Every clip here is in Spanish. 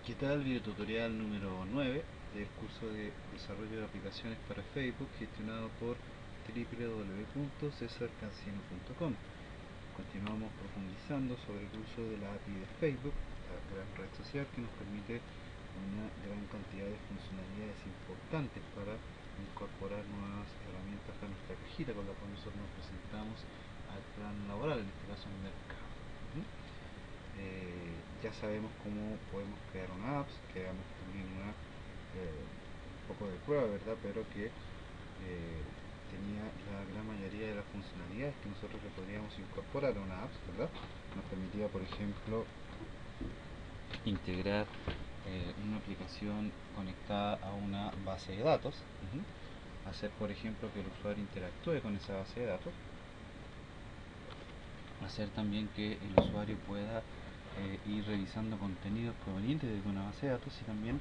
¿Qué tal? Video tutorial número 9 del curso de desarrollo de aplicaciones para Facebook gestionado por www.cesarcancino.com. Continuamos profundizando sobre el uso de la API de Facebook, la gran red social que nos permite una gran cantidad de funcionalidades importantes para incorporar nuevas herramientas a nuestra cajita con la cual nosotros nos presentamos al plan laboral, en este caso al mercado. Ya sabemos cómo podemos crear una app, creamos también un poco de prueba, ¿verdad? Pero que tenía la gran mayoría de las funcionalidades que nosotros le podríamos incorporar a una app, ¿verdad? Nos permitía, por ejemplo, integrar una aplicación conectada a una base de datos, hacer, por ejemplo, que el usuario interactúe con esa base de datos, hacer también que el usuario pueda ir revisando contenidos provenientes de una base de datos, y también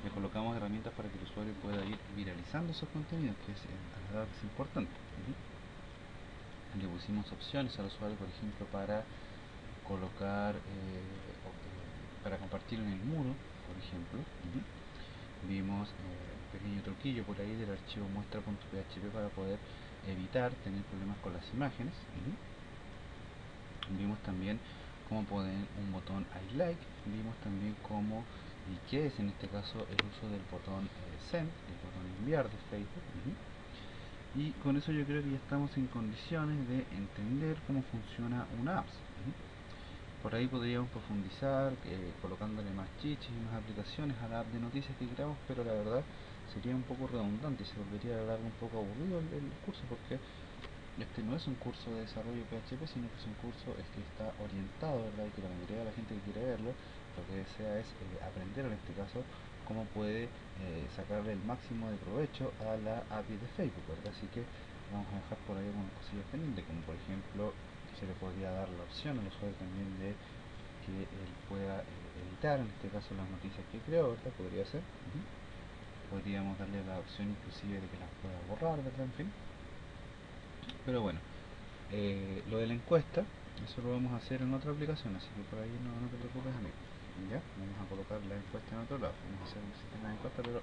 le colocamos herramientas para que el usuario pueda ir viralizando esos contenidos, que es, es importante. Le pusimos opciones al usuario, por ejemplo, para colocar, para compartir en el muro, por ejemplo. Vimos un pequeño truquillo por ahí del archivo muestra.php para poder evitar tener problemas con las imágenes. Vimos también cómo poner un botón I like, vimos también cómo y qué es en este caso el uso del botón send, el botón enviar de Facebook. Y con eso yo creo que ya estamos en condiciones de entender cómo funciona una app. Por ahí podríamos profundizar colocándole más chiches y más aplicaciones a la app de noticias que creamos, pero la verdad sería un poco redundante y se volvería a hablar un poco aburrido el curso, porque este no es un curso de desarrollo PHP, sino que es un curso que está orientado, ¿verdad? Y que la mayoría de la gente que quiere verlo, lo que desea es aprender, en este caso, cómo puede sacarle el máximo de provecho a la API de Facebook, ¿verdad? Así que vamos a dejar por ahí algunas cosillas pendientes, como por ejemplo, se le podría dar la opción al usuario también de que él pueda editar, en este caso, las noticias que creó, ¿verdad? Podría ser. Podríamos darle la opción inclusive de que las pueda borrar, ¿verdad? En fin. Pero bueno, lo de la encuesta, eso lo vamos a hacer en otra aplicación, así que por ahí no te preocupes, amigo. Ya, vamos a colocar la encuesta en otro lado, vamos a hacer un sistema de encuesta, pero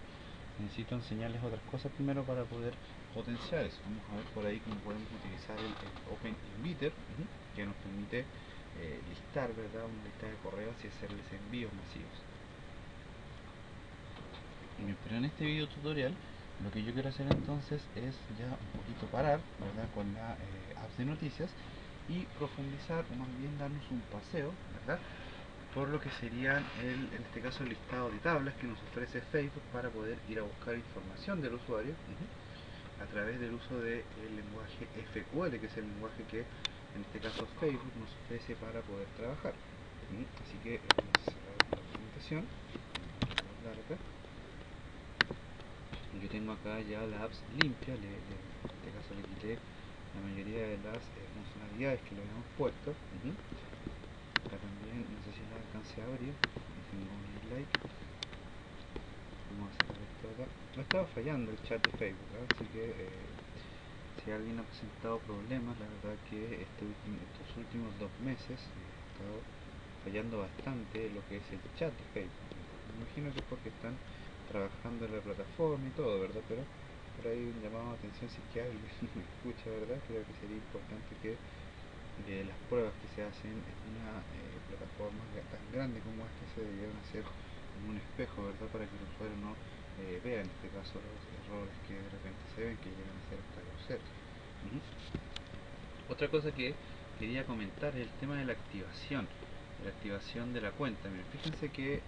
necesito enseñarles otras cosas primero para poder potenciar eso. Vamos a ver por ahí cómo podemos utilizar el Open Inviter, que nos permite listar, ¿verdad? Una lista de correos y hacerles envíos masivos. Pero en este video tutorial lo que yo quiero hacer entonces es ya un poquito parar, ¿verdad? Con la app de noticias, y profundizar, o más bien darnos un paseo, ¿verdad? Por lo que serían en este caso el listado de tablas que nos ofrece Facebook para poder ir a buscar información del usuario a través del uso del lenguaje SQL, que es el lenguaje que en este caso Facebook nos ofrece para poder trabajar. Así que vamos a cerrar la presentación, vamos a guardar acá. Yo tengo acá ya la apps limpia, en este caso le quité la mayoría de las funcionalidades que le habíamos puesto. Acá también, no sé si la alcance a abrir, tengo un like. Vamos a sacar esto de acá. No estaba fallando el chat de Facebook, así que si alguien ha presentado problemas, la verdad que estos últimos 2 meses ha estado fallando bastante lo que es el chat de Facebook. Me imagino que es porque están trabajando en la plataforma y todo, ¿verdad? Pero por ahí un llamado de atención, si es que alguien me escucha, ¿verdad? Creo que sería importante que las pruebas que se hacen en una plataforma tan grande como esta se debieran hacer en un espejo, ¿verdad? Para que el usuario no vea en este caso los errores que de repente se ven, que llegan a ser hasta groseros. Otra cosa que quería comentar es el tema de la activación de la cuenta. Miren, fíjense que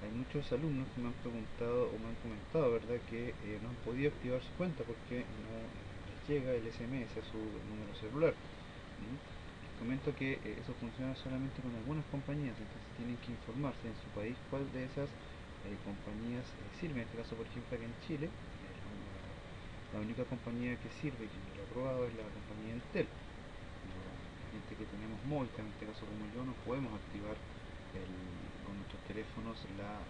hay muchos alumnos que me han preguntado o me han comentado, ¿verdad?, que no han podido activar su cuenta porque no les llega el SMS a su número celular. Les comento que eso funciona solamente con algunas compañías, entonces tienen que informarse en su país cuál de esas compañías sirve. En este caso, por ejemplo, aquí en Chile, la única compañía que sirve, que me lo ha probado, es la compañía Entel. La gente que tenemos Movistar, en este caso como yo, no podemos activar con nuestros teléfonos la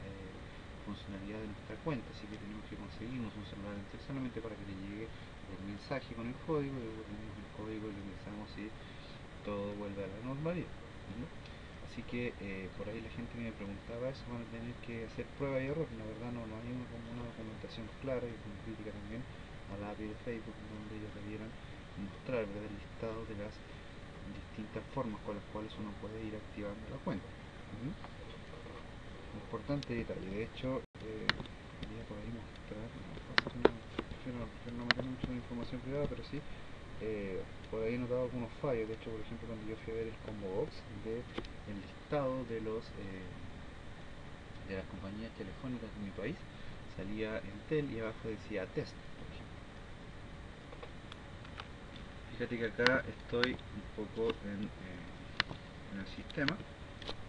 funcionalidad de nuestra cuenta, así que tenemos que conseguirnos un celular Entel solamente para que le llegue el mensaje con el código, y luego tenemos el código, lo ingresamos y todo vuelve a la normalidad. Así que por ahí la gente que me preguntaba eso van a tener que hacer prueba y error. La verdad no hay como una documentación clara y como crítica también a la API de Facebook, donde ellos debieran mostrar, ¿verdad?, el listado de las distintas formas con las cuales uno puede ir activando la cuenta. Importante detalle. De hecho, quería por ahí mostrar, prefiero no meter mucho en información privada, pero sí, por ahí he notado algunos fallos. De hecho, por ejemplo, cuando yo fui a ver el combo box de el listado de de las compañías telefónicas de mi país, salía Entel y abajo decía Test, por ejemplo. Fíjate que acá estoy un poco en el sistema.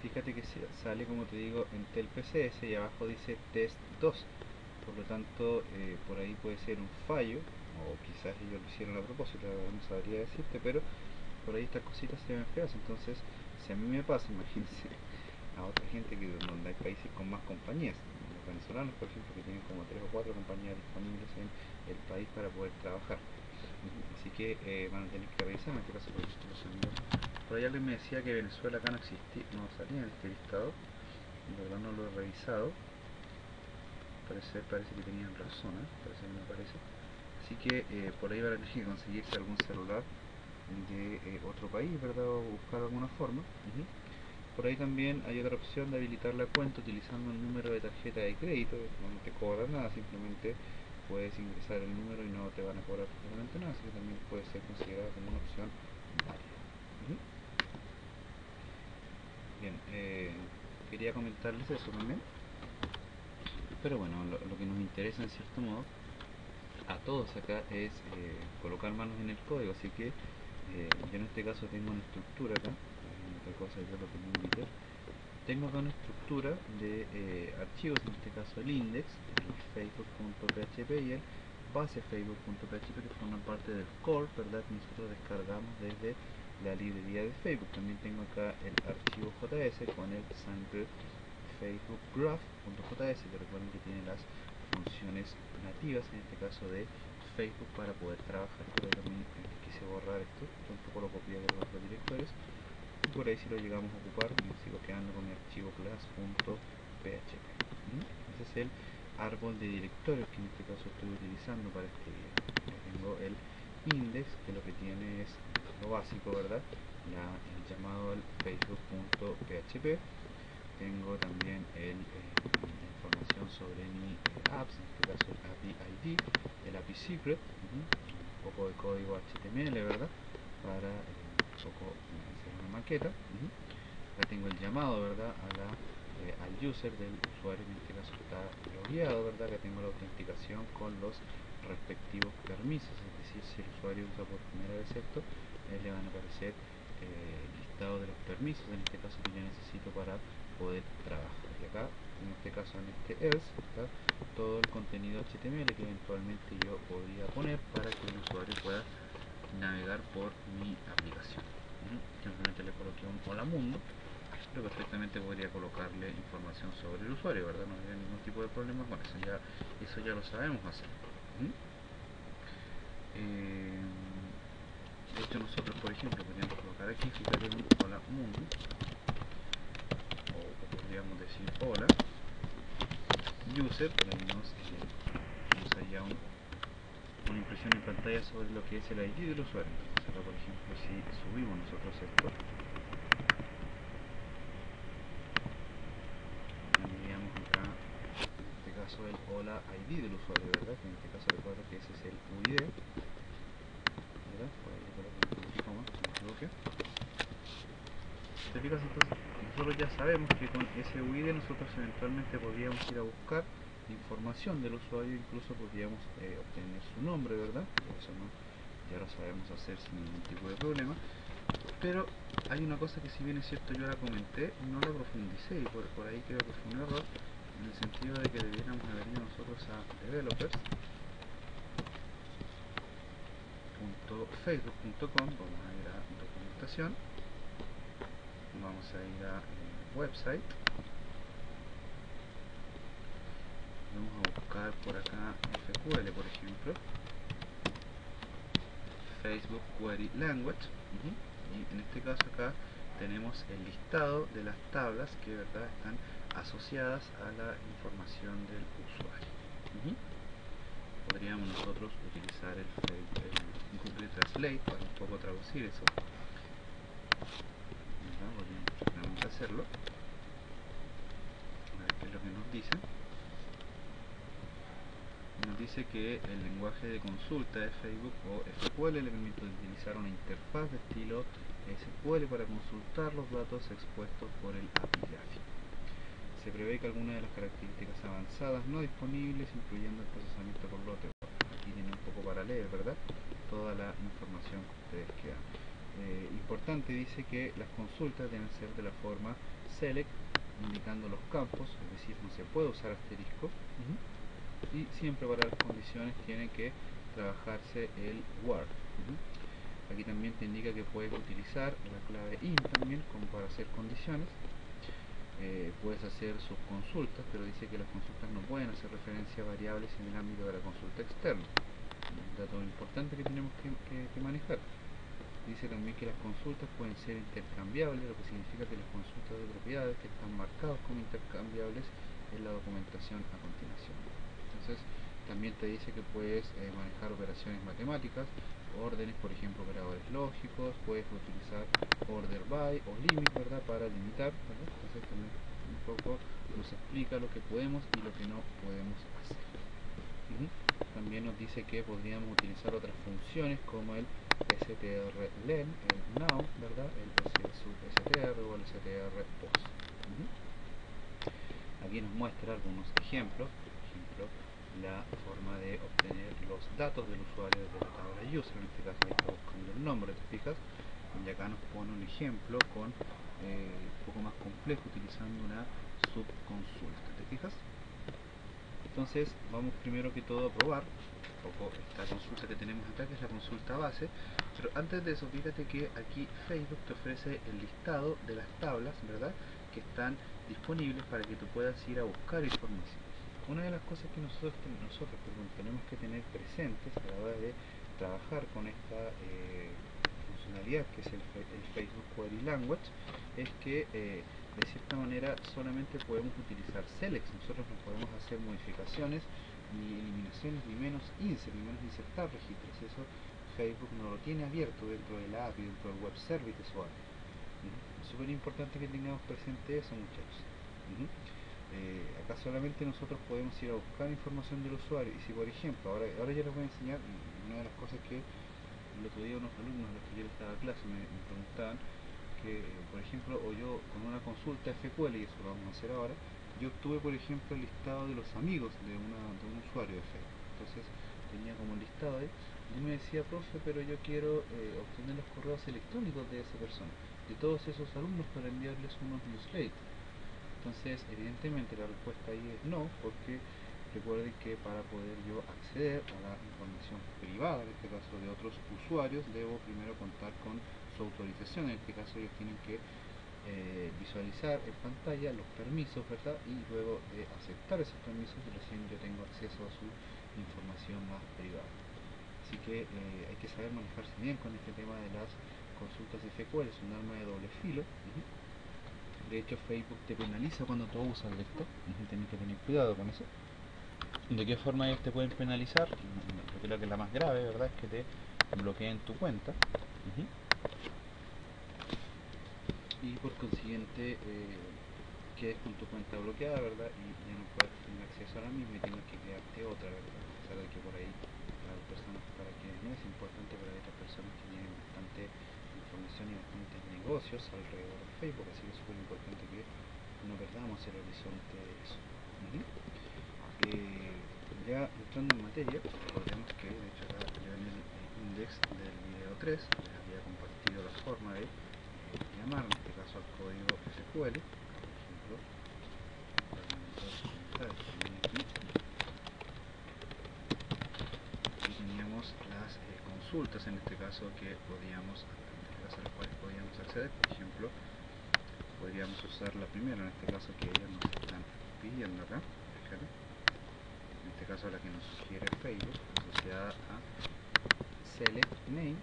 Fíjate que sale, como te digo, Entel PCS y abajo dice Test 2. Por lo tanto, por ahí puede ser un fallo, o quizás ellos lo hicieron a propósito, no sabría decirte, pero por ahí estas cositas se ven feas. Entonces, si a mí me pasa, imagínense a otra gente que donde hay países con más compañías, los venezolanos, por ejemplo, que tienen como 3 o 4 compañías disponibles en el país para poder trabajar. Así que van a tener que revisar, en este caso por ejemplo los amigos. Por ahí alguien me decía que Venezuela acá no existía, no salía en este listado. En verdad no lo he revisado. Parece que tenían razón, parece que me parece. Así que por ahí van a tener que conseguirse algún celular de otro país, ¿verdad? O buscar alguna forma. Por ahí también hay otra opción de habilitar la cuenta utilizando el número de tarjeta de crédito. No te cobra nada, simplemente puedes ingresar el número y no te van a cobrar absolutamente nada, así que también puede ser considerada como una opción válida. Bien, quería comentarles eso también. Pero bueno, lo que nos interesa en cierto modo a todos acá es colocar manos en el código, así que yo en este caso tengo una estructura acá, otra cosa que es lo que me invité. Tengo acá una estructura de archivos, en este caso el index, el facebook.php y el base facebook.php, que forman parte del core, ¿verdad?, que nosotros descargamos desde la librería de Facebook. También tengo acá el archivo JS con el sample Facebook graph.js, que recuerden que tiene las funciones nativas, en este caso de Facebook, para poder trabajar. Por ahí también quise borrar esto, tampoco lo copié de los otros directorios, y por ahí si lo llegamos a ocupar me sigo quedando con mi archivo class.php. Ese es el árbol de directorios que en este caso estoy utilizando para este video. Tengo el index, que lo que tiene es lo básico, ¿verdad?, el llamado al facebook.php. Tengo también información sobre mi apps, en este caso el API ID, el API secret, un poco de código HTML, ¿verdad?, para un poco hacer una maqueta. Acá tengo el llamado, ¿verdad?, al user del usuario, que en este caso está logueado, ¿verdad? Acá tengo la autenticación con los respectivos permisos, es decir, si el usuario usa por primera vez esto, le van a aparecer el listado de los permisos, en este caso que yo necesito para poder trabajar. Y acá, en este caso, en este else, está todo el contenido HTML que eventualmente yo podría poner para que el usuario pueda navegar por mi aplicación. Simplemente le coloqué un hola mundo, pero perfectamente podría colocarle información sobre el usuario, ¿verdad? No habría ningún tipo de problema con eso, eso ya lo sabemos hacer. De hecho, nosotros, por ejemplo, podríamos colocar aquí, fíjate, un hola mundo, o podríamos decir hola user, para que nos haya una impresión en pantalla sobre lo que es el ID del usuario. Entonces acá, por ejemplo, si subimos nosotros esto, tendríamos acá, en este caso, el hola ID del usuario, ¿verdad? Que en este caso recuerda que ese es el UID, ¿verdad? Por ahí le coloco un coma, si me equivoqué. ¿Te fijas? Entonces nosotros ya sabemos que con ese UID nosotros eventualmente podríamos ir a buscar información del usuario, incluso podríamos obtener su nombre, ¿verdad? Eso no, ya lo sabemos hacer sin ningún tipo de problema. Pero hay una cosa que, si bien es cierto yo la comenté, no la profundicé, y por ahí creo que fue un error, en el sentido de que debiéramos haber ido nosotros a developers.facebook.com, vamos a ir a documentación, vamos a ir a website, vamos a buscar por acá SQL, por ejemplo, Facebook Query Language, y en este caso acá tenemos el listado de las tablas que ¿verdad? Están asociadas a la información del usuario. Podríamos nosotros utilizar el Google Translate para un poco traducir eso. Podríamos simplemente hacerlo. A ver qué es lo que nos dice. Nos dice que el lenguaje de consulta de Facebook o SQL le permite utilizar una interfaz de estilo SQL para consultar los datos expuestos por el API gráfico. Se prevé que algunas de las características avanzadas no disponibles, incluyendo el procesamiento por lote. Aquí tiene un poco para leer, ¿verdad? Toda la información que ustedes quedan. Importante, dice que las consultas deben ser de la forma select, indicando los campos, es decir, no se puede usar asterisco. Y siempre para las condiciones tiene que trabajarse el word. Aquí también te indica que puedes utilizar la clave IN también como para hacer condiciones. Puedes hacer subconsultas, pero dice que las consultas no pueden hacer referencia a variables en el ámbito de la consulta externa. Un dato importante que tenemos que manejar. Dice también que las consultas pueden ser intercambiables, lo que significa que las consultas de propiedades que están marcadas como intercambiables en la documentación a continuación. Entonces también te dice que puedes manejar operaciones matemáticas, órdenes, por ejemplo operadores lógicos, puedes utilizar order by o limit, ¿verdad? Para limitar, ¿verdad? Entonces también un poco nos explica lo que podemos y lo que no podemos hacer. También nos dice que podríamos utilizar otras funciones como el strlen, el now, ¿verdad? El str o el str post. Aquí nos muestra algunos ejemplos. Por ejemplo, la forma de obtener los datos del usuario desde la tabla user. En este caso ahí está buscando el nombre, ¿te fijas? Y acá nos pone un ejemplo con un poco más complejo utilizando una subconsulta, ¿te fijas? Entonces vamos primero que todo a probar un poco esta consulta que tenemos acá, que es la consulta base. Pero antes de eso, fíjate que aquí Facebook te ofrece el listado de las tablas, ¿verdad?, que están disponibles para que tú puedas ir a buscar información. Una de las cosas que nosotros tenemos que tener presentes a la hora de trabajar con esta funcionalidad que es el Facebook Query Language es que de cierta manera solamente podemos utilizar selects. Nosotros no podemos hacer modificaciones ni eliminaciones ni menos insertar registros. Eso Facebook no lo tiene abierto dentro de la API, dentro del web service o algo. Es súper importante que tengamos presente eso, muchachos. Acá solamente nosotros podemos ir a buscar información del usuario. Y si por ejemplo, ahora ya les voy a enseñar, y una de las cosas que el otro día unos alumnos a los que yo les daba clase me preguntaban que, por ejemplo, o yo con una consulta SQL, y eso lo vamos a hacer ahora, yo obtuve por ejemplo el listado de los amigos de un usuario de Facebook. Entonces tenía como un listado ahí, y me decía, profe, pero yo quiero obtener los correos electrónicos de esa persona, de todos esos alumnos, para enviarles unos newsletters. Entonces evidentemente la respuesta ahí es no, porque recuerden que para poder yo acceder a la información privada, en este caso de otros usuarios, debo primero contar con su autorización. En este caso ellos tienen que visualizar en pantalla los permisos, ¿verdad? Y luego de aceptar esos permisos recién yo tengo acceso a su información más privada. Así que hay que saber manejarse bien con este tema de las consultas SQL. Es un arma de doble filo. De hecho Facebook te penaliza cuando tú usas esto. Tienes que tener cuidado con eso. ¿De qué forma ellos te pueden penalizar? Yo creo que la más grave, ¿verdad?, es que te bloqueen tu cuenta. Y por consiguiente quedes con tu cuenta bloqueada, ¿verdad? Y ya no puedes tener acceso a la misma y tienes que crearte otra, ¿verdad? A pesar de que por ahí para quienes no es importante, pero hay otras personas que tienen bastante información y bastantes negocios alrededor de Facebook, así que es súper importante que no perdamos el horizonte de eso. Ya entrando en materia, recordemos que de hecho acá yo en el index del video 3 les había compartido la forma de llamar, en este caso al código SQL. Por ejemplo, aquí teníamos las consultas, en este caso que podíamos, a las cuales podíamos acceder. Por ejemplo, podríamos usar la primera, en este caso que ellos nos están pidiendo acá. Fíjate, en este caso la que nos sugiere Facebook, asociada a select name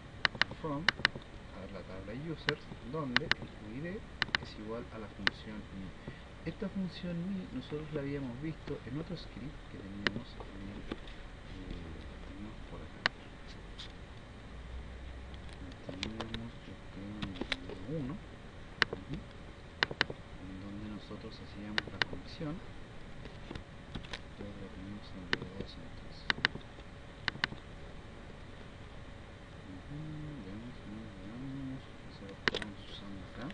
from, a ver, la tabla tabla users, donde el UID es igual a la función mi. Esta función mi nosotros la habíamos visto en otro script que teníamos en el teníamos por acá. Teníamos en el video 1, en donde nosotros hacíamos la conexión. Pero lo teníamos en el video 2 entonces. Veamos, eso lo estamos usando acá.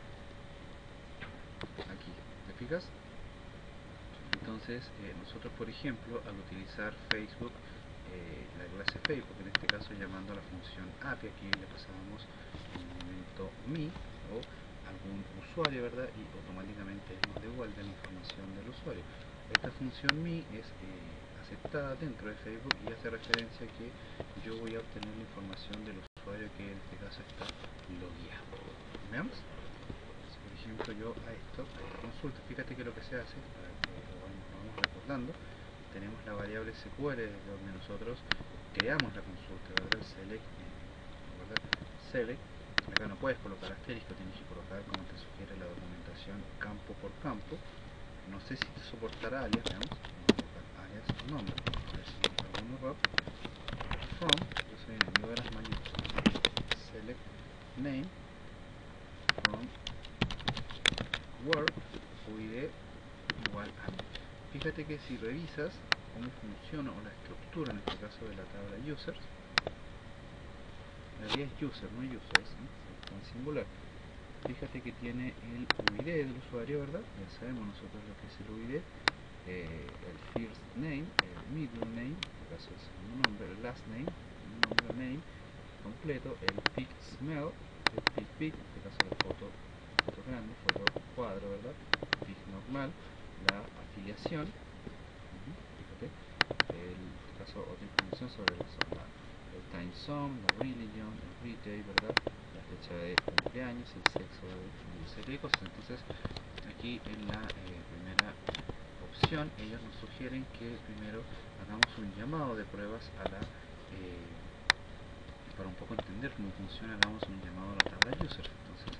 Aquí, ¿te fijas? Entonces nosotros por ejemplo al utilizar Facebook, la clase Facebook, en este caso llamando a la función API, aquí le pasábamos el elemento mi o algún usuario, ¿verdad? Y automáticamente nos devuelve la información del usuario. Esta función mi es aceptada dentro de Facebook y hace referencia a que yo voy a obtener la información del usuario que en este caso está logueado. ¿Veamos? Por ejemplo, yo a esto consulta, fíjate que lo que se hace, para que lo vamos recordando, tenemos la variable SQL donde nosotros creamos la consulta, ¿verdad? Select, ¿verdad? Select, acá no puedes colocar asterisco, tienes que colocar, como te sugiere la documentación, campo por campo. No sé si te soportará alias, veamos, vamos a colocar alias nombre, a ver si hay algún error. From, yo soy enemigo de las mayúsculas, select name, from word, UID igual a. Fíjate que si revisas cómo funciona o la estructura en este caso de la tabla users, la realidad es user, no users, ¿no? Está en singular. Fíjate que tiene el UID del usuario, ¿verdad? Ya sabemos nosotros lo que es el UID, el first name, el middle name, en este caso es el nombre, el last name, el nombre name completo, el pic smell, el pic, en este caso la foto grande, foto cuadro, ¿verdad? Pic normal, la afiliación, fíjate, en este caso otra información sobre la zona, el time zone, la religion, el birthday, ¿verdad? La fecha de cumpleaños, el sexo, una serie de cosas. Entonces aquí en la primera opción ellos nos sugieren que primero hagamos un llamado de pruebas a la para un poco entender cómo funciona, hagamos un llamado a la tabla user. Entonces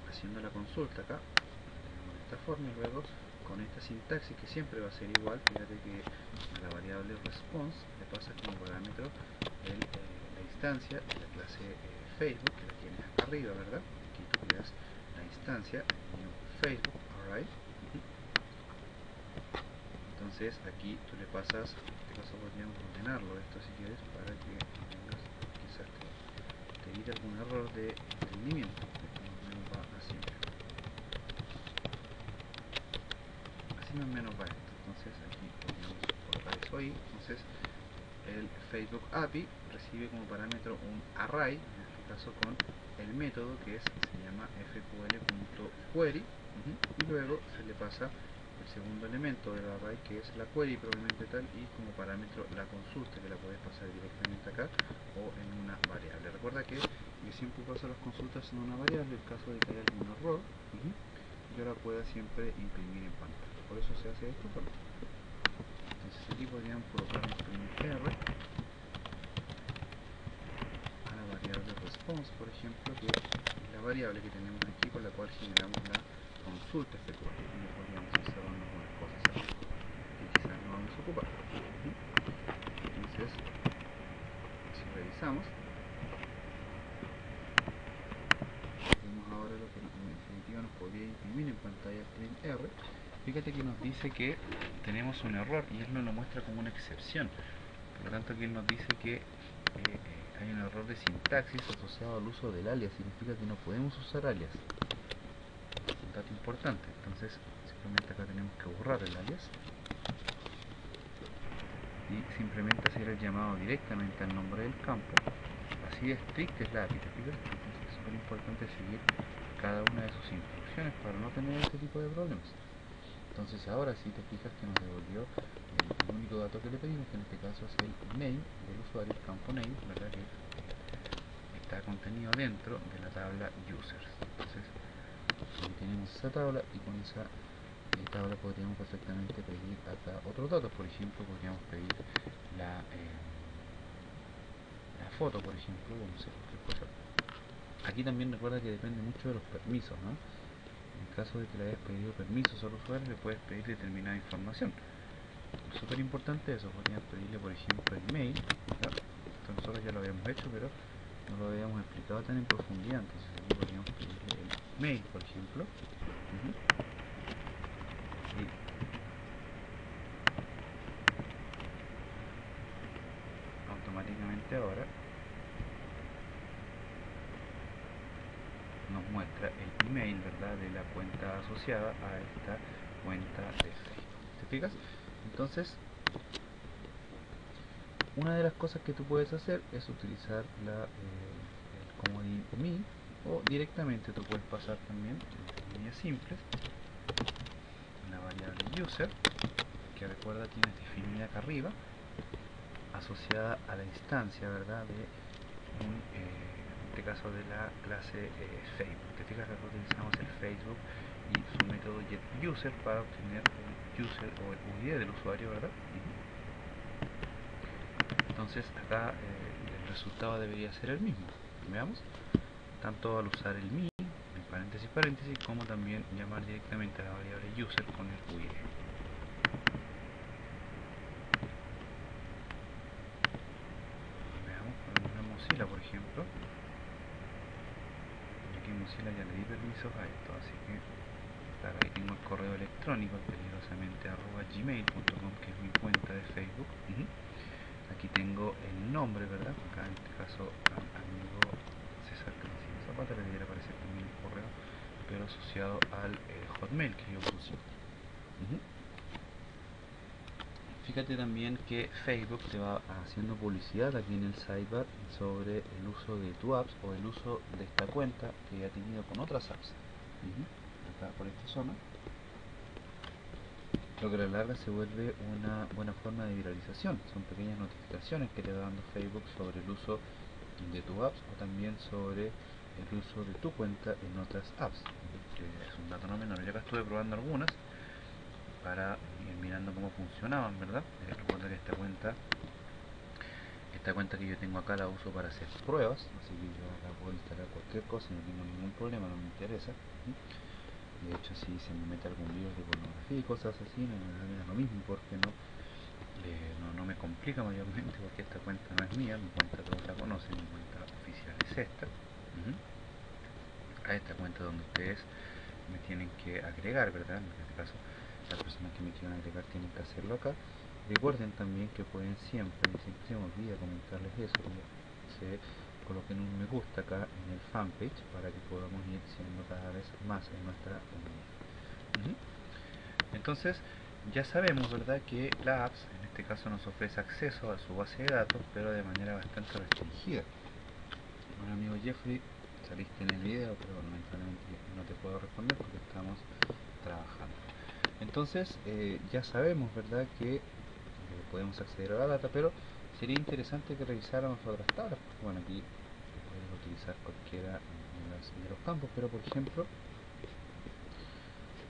haciendo la consulta acá de esta forma y luego con esta sintaxis que siempre va a ser igual, fíjate que a la variable response le pasas como parámetro la instancia de la clase Facebook, que la tienes acá arriba, ¿verdad? Aquí tú creas la instancia, new Facebook, alright. Entonces aquí tú le pasas, en este caso podríamos ordenarlo esto si quieres para que tengas, quizás te evite algún error de entendimiento. Menos va así, así más o menos va esto. Entonces aquí podríamos colocar eso ahí. Entonces el Facebook API recibe como parámetro un array, en este caso con el método que se llama fql.query, y luego se le pasa el segundo elemento del array que es la query probablemente tal, y como parámetro la consulta, que la puedes pasar directamente acá o en una variable. Recuerda que yo siempre paso las consultas en una variable en caso de que haya algún error, yo la pueda siempre imprimir en pantalla. Por eso se hace esto. Entonces aquí podríamos colocar un printr a la variable response, por ejemplo, que es la variable que tenemos aquí con la cual generamos la consulta SQL. Y podríamos ir cerrando algunas cosas aquí que quizás no vamos a ocupar. Entonces, si revisamos, vemos ahora lo que en definitiva nos podría imprimir en pantalla printr. Fíjate que nos dice que tenemos un error y él nos lo muestra como una excepción. Por lo tanto aquí él nos dice que hay un error de sintaxis asociado al uso del alias. Significa que no podemos usar alias. Un dato importante. Entonces simplemente acá tenemos que borrar el alias y simplemente hacer el llamado directamente al nombre del campo. Así de estricta es la API, ¿te fijas? Entonces es súper importante seguir cada una de sus instrucciones para no tener este tipo de problemas. Entonces ahora sí te fijas que nos devolvió el único dato que le pedimos, que en este caso es el name del usuario, el campo name, ¿verdad? Que está contenido dentro de la tabla users. Entonces aquí tenemos esa tabla y con esa tabla podríamos perfectamente pedir acá otros datos. Por ejemplo, podríamos pedir la foto, por ejemplo, vamos a hacer cualquier cosa. Aquí también recuerda que depende mucho de los permisos, ¿no? En caso de que le hayas pedido permisos al usuario, le puedes pedir determinada información. Súper importante eso, podrías pedirle por ejemplo el email, ¿verdad? Esto nosotros ya lo habíamos hecho, pero no lo habíamos explicado tan en profundidad, entonces aquí podríamos pedirle el mail, por ejemplo. Y automáticamente ahora nos muestra el email, ¿verdad?, de la cuenta asociada a esta cuenta de Facebook. ¿Te fijas? Entonces, una de las cosas que tú puedes hacer es utilizar el comodín me, o directamente tú puedes pasar también en líneas simples la variable user, que recuerda tienes definida acá arriba, asociada a la instancia, ¿verdad?, de en este caso de la clase Facebook. Te fijas que acá utilizamos el Facebook y su método getUser para obtener el user o el UID del usuario, ¿verdad? Entonces acá el resultado debería ser el mismo. Veamos, tanto al usar el me, en paréntesis paréntesis, como también llamar directamente a la variable user con el UID. Veamos, ponemos en Mozilla, por ejemplo. Y aquí en Mozilla ya le di permisos a esto, así que claro, ahí tengo el correo electrónico peligrosamente @gmail.com, que es mi cuenta de Facebook. Aquí tengo el nombre, ¿verdad? Acá en este caso al amigo César Cristina Zapata le debería aparecer también el correo, pero asociado al Hotmail que yo puse. Fíjate también que Facebook te va haciendo publicidad aquí en el sidebar sobre el uso de tu apps o el uso de esta cuenta que ya ha tenido con otras apps. Acá por esta zona, lo que a la larga se vuelve una buena forma de viralización. Son pequeñas notificaciones que te va dando Facebook sobre el uso de tu apps o también sobre el uso de tu cuenta en otras apps, que es un dato no menor. Yo acá estuve probando algunas para ir mirando cómo funcionaban, ¿verdad? Recuerda que esta cuenta que yo tengo acá la uso para hacer pruebas, así que yo acá puedo instalar cualquier cosa y no tengo ningún problema, no me interesa. De hecho, si se me mete algún virus de pornografía y cosas así, no me da lo mismo, porque no me complica mayormente, porque esta cuenta no es mía, mi cuenta todos la conocen, mi cuenta oficial es esta. A esta cuenta donde ustedes me tienen que agregar, ¿verdad? En este caso, las personas que me quieran agregar tienen que hacerlo acá. Recuerden también que pueden siempre se me olvida comentarles eso, se coloquen un me gusta acá en el fanpage para que podamos ir siendo cada vez más en nuestra comunidad. Entonces, ya sabemos, ¿verdad?, que la apps en este caso nos ofrece acceso a su base de datos, pero de manera bastante restringida. Bueno, amigo Jeffrey, saliste en el video, pero lamentablemente no te puedo responder porque estamos trabajando. Entonces, ya sabemos, ¿verdad?, que podemos acceder a la data, pero sería interesante que revisáramos otras tablas, porque bueno, aquí puedes utilizar cualquiera de los campos, pero por ejemplo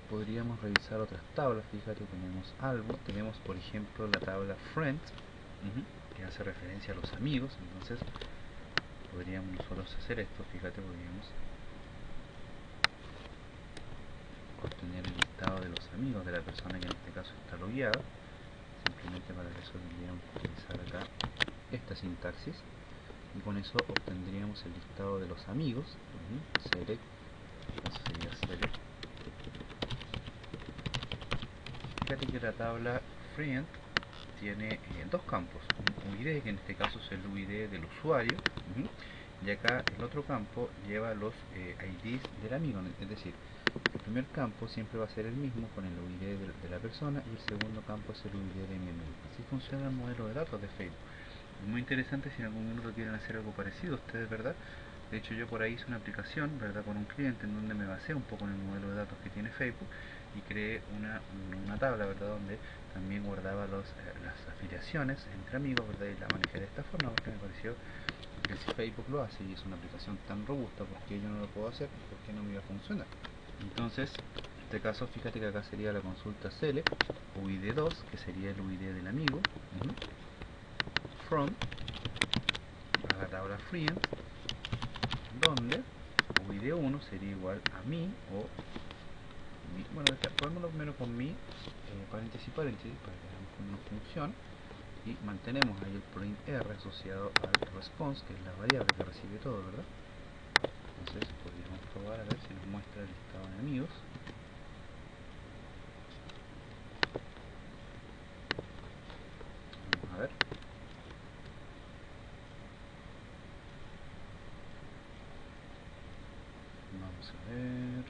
podríamos revisar otras tablas. Fíjate, tenemos álbum, tenemos por ejemplo la tabla friends, que hace referencia a los amigos. Entonces podríamos nosotros hacer esto. Fíjate, podríamos obtener el listado de los amigos de la persona que en este caso está logueada. Simplemente para eso tendríamos que utilizar acá esta sintaxis y con eso obtendríamos el listado de los amigos. Select, eso sería select. Fíjate que la tabla friend tiene dos campos, un UID, que en este caso es el UID del usuario, y acá el otro campo lleva los IDs del amigo, es decir, el primer campo siempre va a ser el mismo con el UID de la persona y el segundo campo es el UID de mi amigo. Así funciona el modelo de datos de Facebook. Es muy interesante si en algún momento quieren hacer algo parecido ustedes, ¿verdad? De hecho, yo por ahí hice una aplicación, ¿verdad?, con un cliente en donde me basé un poco en el modelo de datos que tiene Facebook y creé una tabla, ¿verdad?, donde también guardaba las afiliaciones entre amigos, ¿verdad?, y la manejé de esta forma porque me pareció que si Facebook lo hace y es una aplicación tan robusta, ¿por qué yo no lo puedo hacer? ¿Por qué no me iba a funcionar? Entonces, en este caso, fíjate que acá sería la consulta select UID2, que sería el UID del amigo, from a la tabla friends, donde UID1 sería igual a mi o mi, bueno, pongámoslo primero con mi paréntesis para que veamos como una función, y mantenemos ahí el print r asociado al response, que es la variable que recibe todo, ¿verdad? Entonces podríamos probar a ver si nos muestra el listado de amigos. Vamos a ver. Vamos a ver.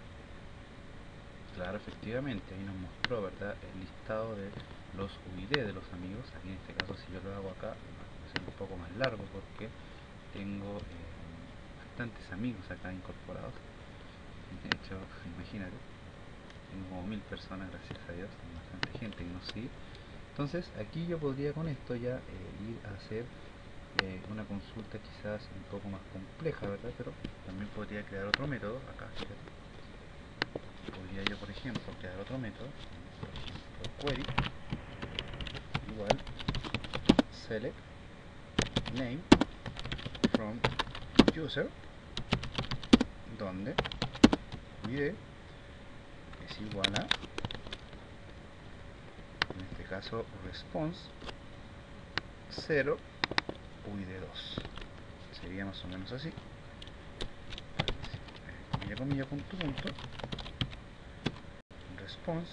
Claro, efectivamente, ahí nos mostró, ¿verdad?, el listado de los UID de los amigos. Aquí en este caso, si yo lo hago acá, va a ser un poco más largo porque tengo bastantes amigos acá incorporados. De hecho, imagínate, tengo como 1000 personas, gracias a Dios, bastante gente que nos sigue. Entonces aquí yo podría con esto ya ir a hacer una consulta quizás un poco más compleja, ¿verdad? Pero también podría crear otro método, acá fíjate. Podría yo, por ejemplo, crear otro método, por ejemplo query igual select name from user, donde UID es igual a, en este caso, response 0 UID2. Sería más o menos así. Comilla, comilla, punto, punto. Response.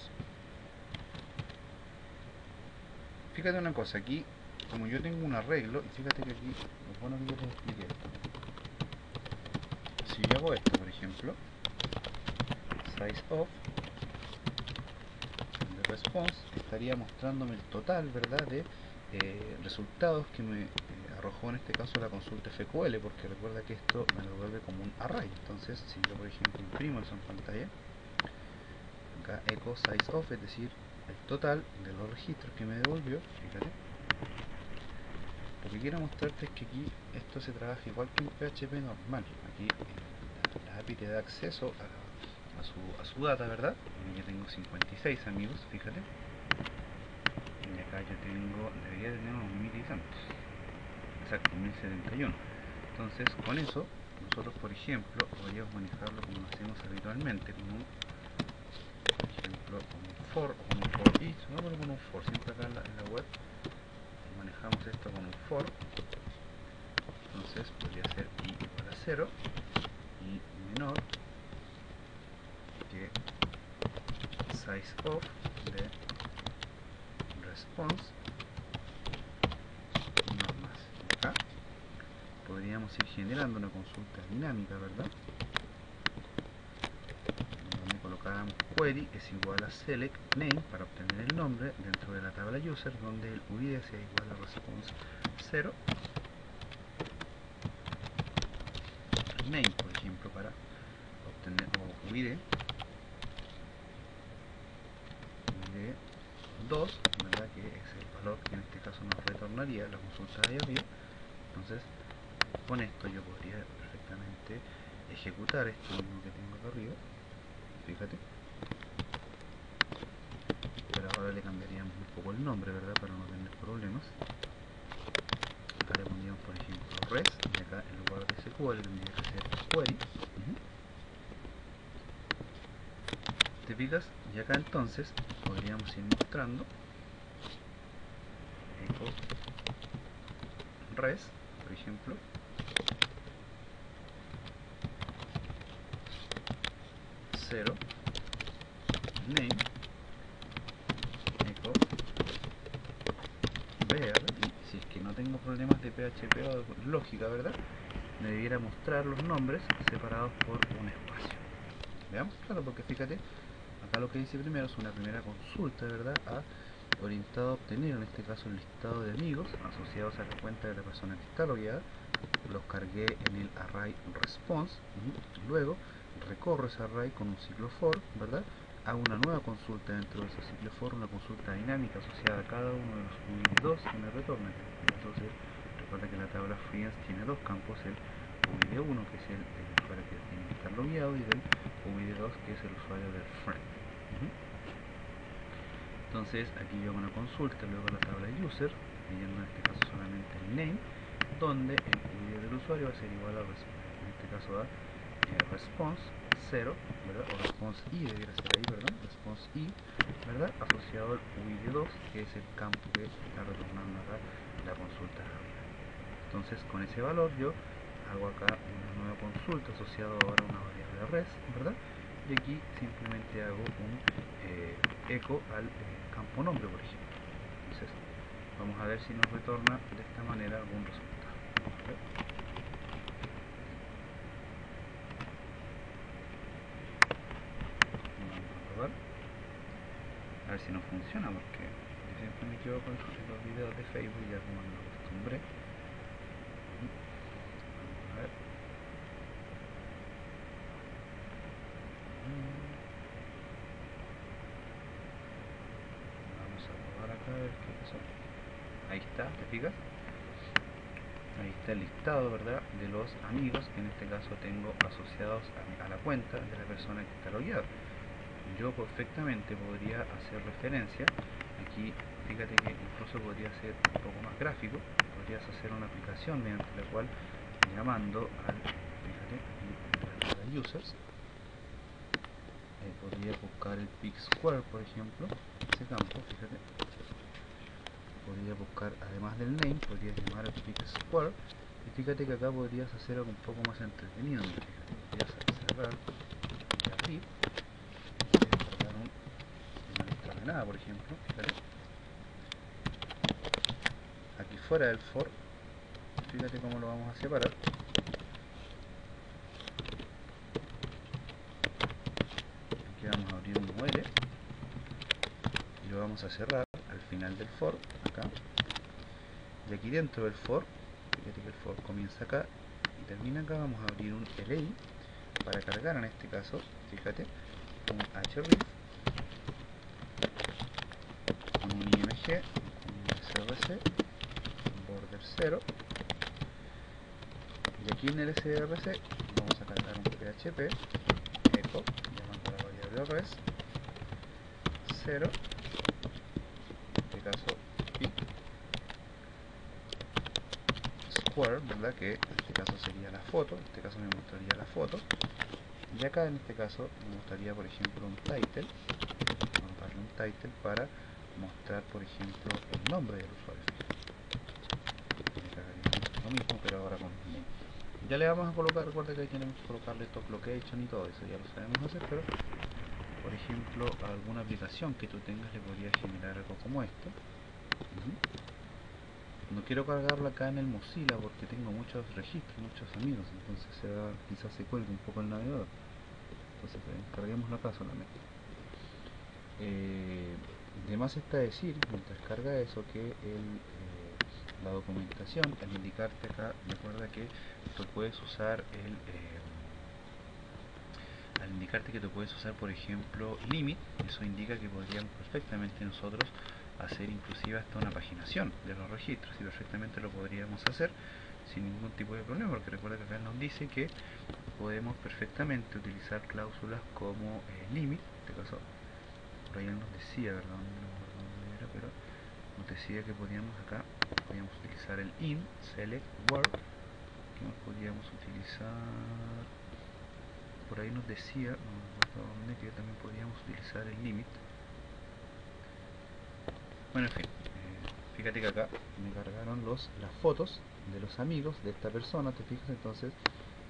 Fíjate una cosa, aquí, como yo tengo un arreglo, y fíjate que aquí, lo bueno que yo les expliqué esto. Si yo hago esto, por ejemplo, size of de response, estaría mostrándome el total, ¿verdad?, de resultados que me arrojó en este caso la consulta SQL, porque recuerda que esto me lo devuelve como un array. Entonces, si yo por ejemplo imprimo eso en pantalla, acá echo size of, es decir, el total de los registros que me devolvió, fíjate. Lo que quiero mostrarte es que aquí esto se trabaja igual que en PHP normal. Aquí la API te da acceso a su data, ¿verdad? Yo tengo 56 amigos, fíjate. Y acá yo debería tener unos 1000 y tantos. Exacto, 1071. Entonces, con eso, nosotros, por ejemplo, podríamos manejarlo como lo hacemos habitualmente, con un, por ejemplo, con un for o con un for each. Vámonos con un for, siempre acá en la web manejamos esto con un for. Entonces podría ser i igual a 0 y menor que size of de response no más. Y acá podríamos ir generando una consulta dinámica, ¿verdad?, donde colocáramos query es igual a select name para obtener el nombre dentro de la tabla user, donde el UID sea igual a response 0, name, por ejemplo, para obtener, o UID 2, ¿verdad?, que es el valor que en este caso nos retornaría la consulta de ahí arriba. Entonces, con esto yo podría perfectamente ejecutar esto mismo que tengo acá arriba, fíjate, pero ahora le cambiaríamos un poco el nombre, ¿verdad?, para no tener problemas. Acá le pondríamos, por ejemplo, res, y acá en lugar de SQL tendría que ser query. ¿Te fijas? Y acá entonces podríamos ir mostrando echo res, por ejemplo, cero name echo ver, y si es que no tengo problemas de PHP o de lógica, ¿verdad?, me debiera mostrar los nombres separados por un espacio. Veamos, claro, porque fíjate, acá lo que dice primero es una primera consulta, ¿verdad?, orientado a obtener en este caso el listado de amigos asociados a la cuenta de la persona que está logueada. Los cargué en el array response, luego recorro ese array con un ciclo for, ¿verdad?, hago una nueva consulta dentro de ese ciclo for, una consulta dinámica asociada a cada uno de los UID2 que me retorna. Entonces, recuerda que la tabla friends tiene dos campos, el UID1, que es el usuario que tiene que estar logueado, y del UID2, que es el usuario del friend. Entonces aquí yo hago una consulta, luego a la tabla user, leyendo en este caso solamente el name, donde el UID del usuario va a ser igual a, en este caso, a response 0, ¿verdad? O response i debería ser ahí, perdón, response i, ¿verdad? Asociado al UID2, que es el campo que está retornando acá la consulta rápida. Entonces con ese valor yo hago acá una nueva consulta asociado ahora a una variable res, ¿verdad? Y aquí simplemente hago un eco al campo nombre, por ejemplo. Entonces vamos a ver si nos retorna de esta manera algún resultado. ¿Okay? Vamos a probar. A ver si no funciona, porque yo siempre me equivoco con los videos de Facebook, ya como me acostumbré. Vamos a ver. Vamos a probar acá a ver qué pasó. Ahí está, ¿te fijas? Ahí está el listado, ¿verdad? De los amigos que en este caso tengo asociados a la cuenta de la persona que está logueada. Yo perfectamente podría hacer referencia aquí, fíjate que incluso podría ser un poco más gráfico, podrías hacer una aplicación mediante la cual, llamando al, fíjate, aquí a users, podría buscar el pick square, por ejemplo, ese campo, fíjate, podría buscar, además del name, podrías llamar al pick square, y fíjate que acá podrías hacer algo un poco más entretenido, fíjate, podrías cerrar y abrir, una lista de nada, por ejemplo, fíjate, aquí fuera del for, fíjate cómo lo vamos a separar. Aquí vamos a abrir un UL y lo vamos a cerrar al final del for, acá, y aquí dentro del for, fíjate que el for comienza acá y termina acá. Vamos a abrir un LI para cargar, en este caso, fíjate, un href con un img, un src, un border 0, y aquí en el src vamos a cargar un php echo llamando a la variable res 0, en este caso pick square, ¿verdad? Que en este caso sería la foto, en este caso me mostraría la foto, y acá en este caso me mostraría, por ejemplo, un title. Vamos a darle un title para mostrar, por ejemplo, el nombre del usuario. Lo mismo, pero ahora con el name. Ya le vamos a colocar, recuerda que ahí tenemos que colocarle top location y todo eso, ya lo sabemos hacer, pero por ejemplo a alguna aplicación que tú tengas le podrías generar algo como esto. No quiero cargarlo acá en el Mozilla porque tengo muchos registros, muchos amigos, entonces quizás se cuelgue un poco el navegador. Entonces carguémoslo acá solamente. De más está decir, mientras carga eso, que la documentación, al indicarte acá, recuerda que tú puedes usar al indicarte que tú puedes usar, por ejemplo, limit, eso indica que podríamos perfectamente nosotros hacer inclusive hasta una paginación de los registros, y perfectamente lo podríamos hacer sin ningún tipo de problema, porque recuerda que acá nos dice que podemos perfectamente utilizar cláusulas como limit, en este caso por ahí nos decía, ¿verdad? ¿Dónde era? Pero nos decía que podíamos acá, podíamos utilizar el in, select, word, que nos podíamos utilizar, por ahí nos decía, no me acuerdo dónde, que también podíamos utilizar el limit. Bueno, en fin, fíjate que acá me cargaron las fotos de los amigos de esta persona, te fijas. Entonces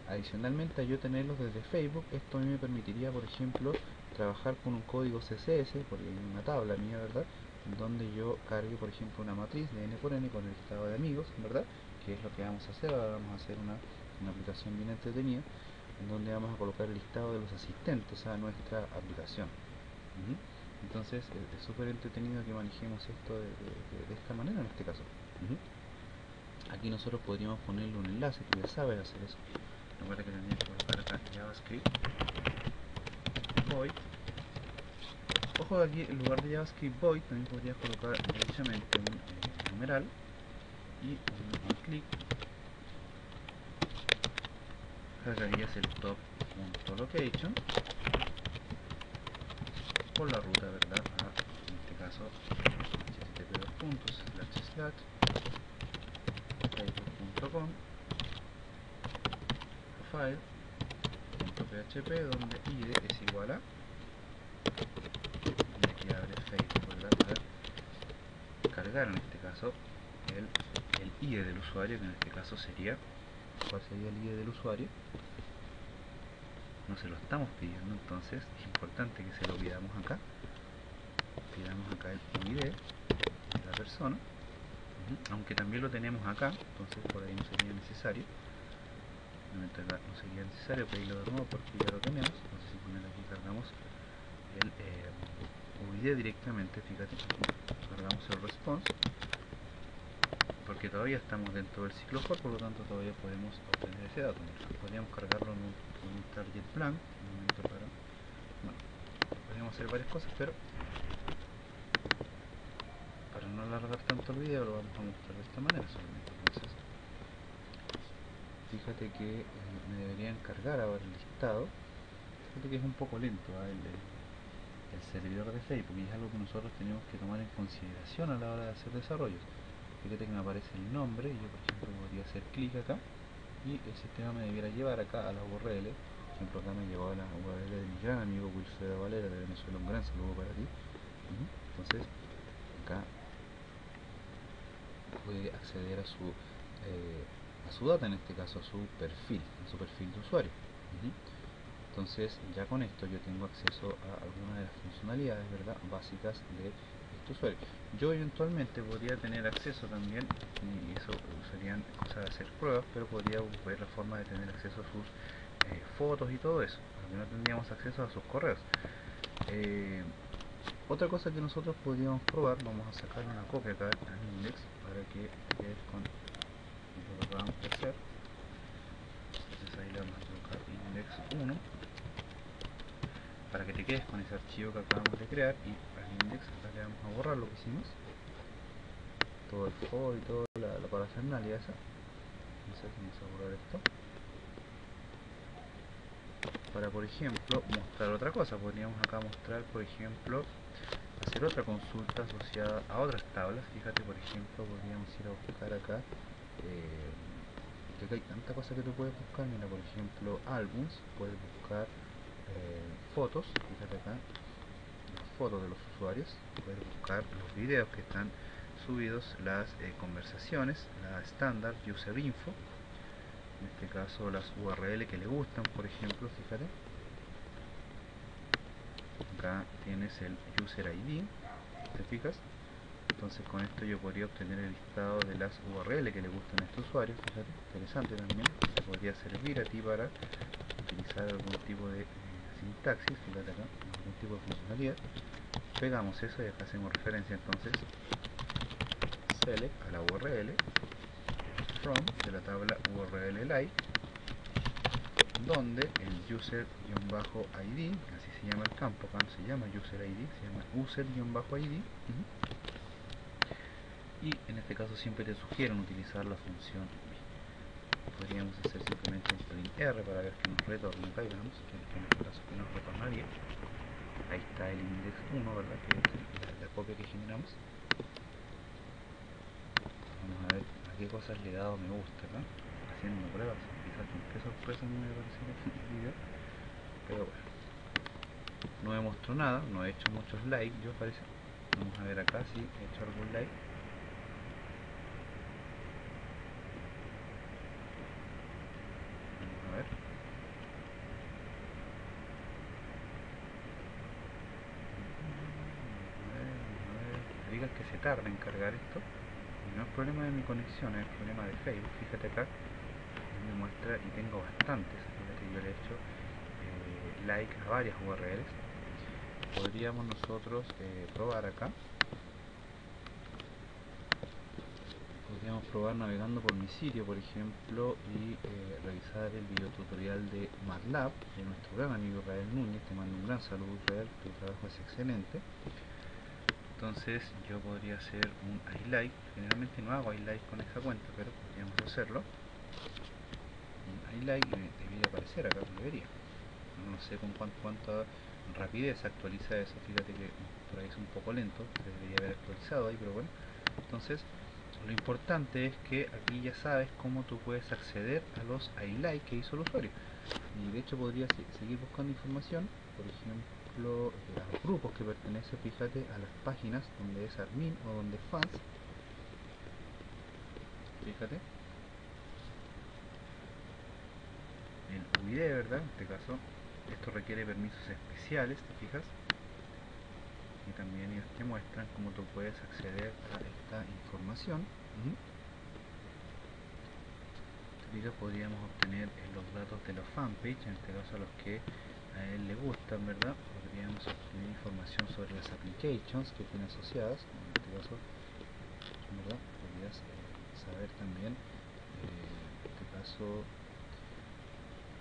adicionalmente a yo tenerlos desde Facebook, esto a mí me permitiría, por ejemplo, trabajar con un código CSS, porque hay una tabla mía, ¿verdad?, donde yo cargue, por ejemplo, una matriz de n por n con el listado de amigos, ¿verdad?, que es lo que vamos a hacer. Ahora vamos a hacer una aplicación bien entretenida, en donde vamos a colocar el listado de los asistentes a nuestra aplicación. Entonces es súper entretenido que manejemos esto de esta manera en este caso. Aquí nosotros podríamos ponerle un enlace, que ya sabes hacer eso. Recuerda que tendría que colocar acá JavaScript void. Ojo, aquí en lugar de JavaScript void también podrías colocar directamente un numeral y un clic. Cargarías el top.location por la ruta, ¿verdad?, en este caso http://facebook.com profile PHP donde id es igual a, y aquí abre Facebook, ¿verdad? Para cargar en este caso el id del usuario, que en este caso sería, ¿cuál sería el id del usuario? No se lo estamos pidiendo, entonces es importante que se lo pidamos acá. Pidamos acá el id de la persona, aunque también lo tenemos acá, entonces por ahí no sería necesario. No sería necesario pedirlo de nuevo porque ya lo tenemos. Entonces simplemente aquí cargamos el UID directamente. Fíjate, aquí cargamos el response porque todavía estamos dentro del ciclo for, por lo tanto todavía podemos obtener ese dato. Podríamos cargarlo en un target blank, un momento para, bueno, podríamos hacer varias cosas, pero para no alargar tanto el video lo vamos a mostrar de esta manera solamente. Entonces fíjate que me deberían cargar ahora el listado. Fíjate que es un poco lento el servidor de Facebook, y es algo que nosotros tenemos que tomar en consideración a la hora de hacer desarrollos. Fíjate que me aparece el nombre, y yo por ejemplo podría hacer clic acá y el sistema me debiera llevar acá a la URL. Por ejemplo, acá me llevó a la URL de mi gran amigo Wilfredo Valera de Venezuela. Un gran saludo para ti. Entonces acá puede acceder a su data, en este caso a su perfil de usuario. Entonces ya con esto yo tengo acceso a algunas de las funcionalidades, ¿verdad?, básicas de este usuario. Yo eventualmente podría tener acceso también, y eso serían cosas de hacer pruebas, pero podría ver la forma de tener acceso a sus fotos y todo eso, porque no tendríamos acceso a sus correos. Otra cosa que nosotros podríamos probar, vamos a sacar una copia acá al index para que te quedes con lo que acabamos de hacer. Entonces ahí le vamos a colocar index 1 para que te quedes con ese archivo que acabamos de crear, y al index acá le vamos a borrar lo que hicimos, todo el for y toda la parafernalia esa. Entonces vamos a borrar esto para, por ejemplo, mostrar otra cosa. Podríamos acá mostrar, por ejemplo, hacer otra consulta asociada a otras tablas. Fíjate, por ejemplo, podríamos ir a buscar acá, que acá hay tanta cosa que tú puedes buscar. Mira, por ejemplo, álbums, puedes buscar fotos, fíjate acá, las fotos de los usuarios, puedes buscar los videos que están subidos, las conversaciones, la standard user info, en este caso las URL que le gustan, por ejemplo, fíjate, acá tienes el user ID, ¿te fijas? Entonces con esto yo podría obtener el listado de las URL que le gustan a este usuario. Fíjate, interesante también, te podría servir a ti para utilizar algún tipo de sintaxis. Fíjate acá, algún tipo de funcionalidad. Pegamos eso y acá hacemos referencia entonces select a la URL from de la tabla URL like, donde el user-id, así se llama el campo, acá no se llama user id, se llama user-id. Y en este caso siempre te sugieren utilizar la función podríamos hacer simplemente un print r para ver que nos retorna acá, y veamos que en este caso que nos retornaría. Ahí está el index 1, ¿verdad?, que es la copia que generamos. Vamos a ver a qué cosas le he dado me gusta acá, haciendo pruebas. Quizás con qué sorpresa me va a aparecer en el video, pero bueno, no demuestro nada, no he hecho muchos likes yo, parece. Vamos a ver acá si he hecho algún like. Vamos a ver. Digas que se tarda en cargar esto, y no es problema de mi conexión, es problema de Facebook. Fíjate acá, me muestra, y tengo bastantes. Fíjate, yo le he hecho like a varias URLs. Podríamos nosotros probar acá. Podríamos probar navegando por mi sitio, por ejemplo, y revisar el video tutorial de MATLAB de nuestro gran amigo Israel Núñez. Te mando un gran saludo, Israel, tu trabajo es excelente. Entonces yo podría hacer un highlight. Generalmente no hago highlight con esta cuenta, pero podríamos hacerlo. Un highlight debería aparecer acá, debería. No sé con cuánta rapidez actualiza eso. Fíjate que por ahí es un poco lento, debería haber actualizado ahí, pero bueno. Entonces lo importante es que aquí ya sabes cómo tú puedes acceder a los highlights que hizo el usuario. y de hecho podría seguir buscando información, por ejemplo, a los grupos que pertenecen, fíjate, a las páginas donde es admin o donde es fans, fíjate, el UID, ¿verdad? En este caso, esto requiere permisos especiales, ¿te fijas? Y también ellos te muestran cómo tú puedes acceder a esta información. Podríamos obtener los datos de la fanpage, en este caso a los que a él le gustan, ¿verdad? Podríamos obtener información sobre las applications que tiene asociadas, en este caso, ¿verdad? Podrías saber también, en este caso,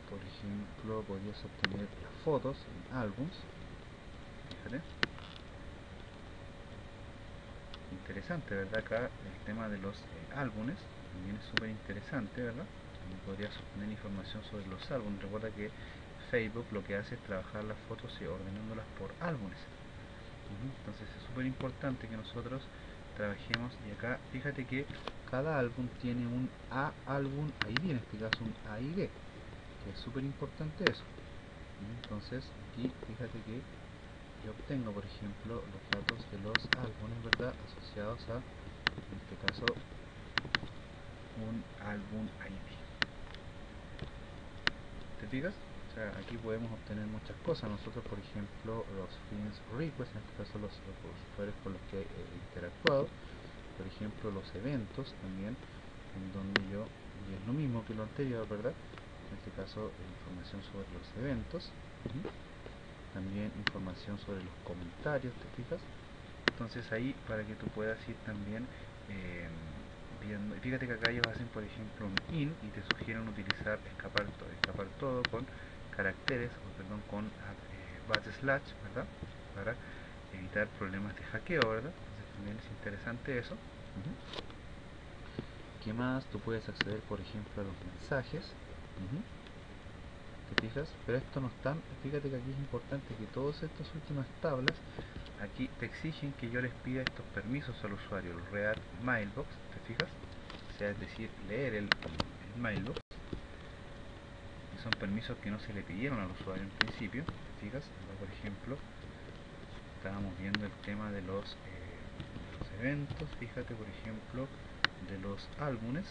por ejemplo, podrías obtener las fotos en álbums, fíjate. Interesante, ¿verdad? Acá el tema de los álbumes también es súper interesante, ¿verdad? También podrías obtener información sobre los álbumes. Recuerda que Facebook lo que hace es trabajar las fotos y ordenándolas por álbumes. Entonces es súper importante que nosotros trabajemos, y acá fíjate que cada álbum tiene un álbum ID, en este caso un AID, que es súper importante eso. Entonces aquí fíjate que yo obtengo, por ejemplo, los datos de los álbumes, ¿verdad?, asociados a, en este caso, un álbum ID. ¿Te fijas? O sea, aquí podemos obtener muchas cosas. Nosotros, por ejemplo, los friends requests, en este caso los usuarios con los que he interactuado, por ejemplo, los eventos también, en donde yo, y es lo mismo que lo anterior, ¿verdad? En este caso, información sobre los eventos. También información sobre los comentarios, ¿te fijas? Entonces ahí, para que tú puedas ir también viendo, fíjate que acá ellos hacen, por ejemplo, un in y te sugieren utilizar escapar todo con caracteres, o perdón, con backslash, ¿verdad? Para evitar problemas de hackeo, ¿verdad? Entonces también es interesante eso. ¿Qué más? Tú puedes acceder, por ejemplo, a los mensajes. ¿Te fijas? Pero esto no están, fíjate que aquí es importante que todas estas últimas tablas, aquí te exigen que yo les pida estos permisos al usuario, el read mailbox, ¿te fijas? O sea, es decir, leer el mailbox, y son permisos que no se le pidieron al usuario en principio, ¿te fijas? Acá, por ejemplo, estábamos viendo el tema de los eventos, fíjate, por ejemplo, de los álbumes.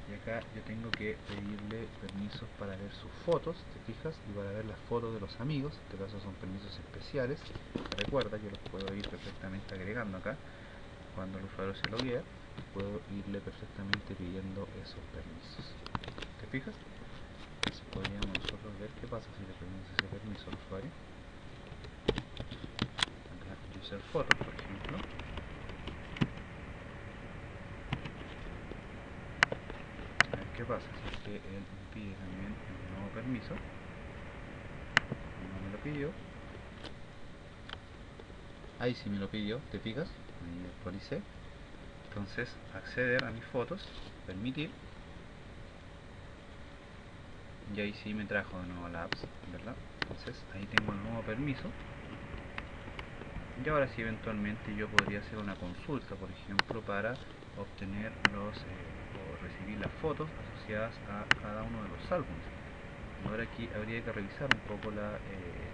Y acá yo tengo que pedirle permisos para ver sus fotos, ¿te fijas? Y para ver las fotos de los amigos, en este caso son permisos especiales. Recuerda, yo los puedo ir perfectamente agregando acá. Cuando el usuario se loguea, puedo irle perfectamente pidiendo esos permisos. ¿Te fijas? Entonces podríamos nosotros ver qué pasa si le pedimos ese permiso al usuario. Acá, user photos, por ejemplo. ¿Qué pasa? Si es que él me pide también un nuevo permiso, no me lo pidió, ahí sí me lo pidió, ¿te fijas? Ahí actualicé. Entonces, acceder a mis fotos, permitir, y ahí sí me trajo de nuevo la apps, ¿verdad? Entonces ahí tengo el nuevo permiso, y ahora sí eventualmente yo podría hacer una consulta, por ejemplo, para obtener los o recibir las fotos asociadas a cada uno de los álbumes. Ahora aquí habría que revisar un poco la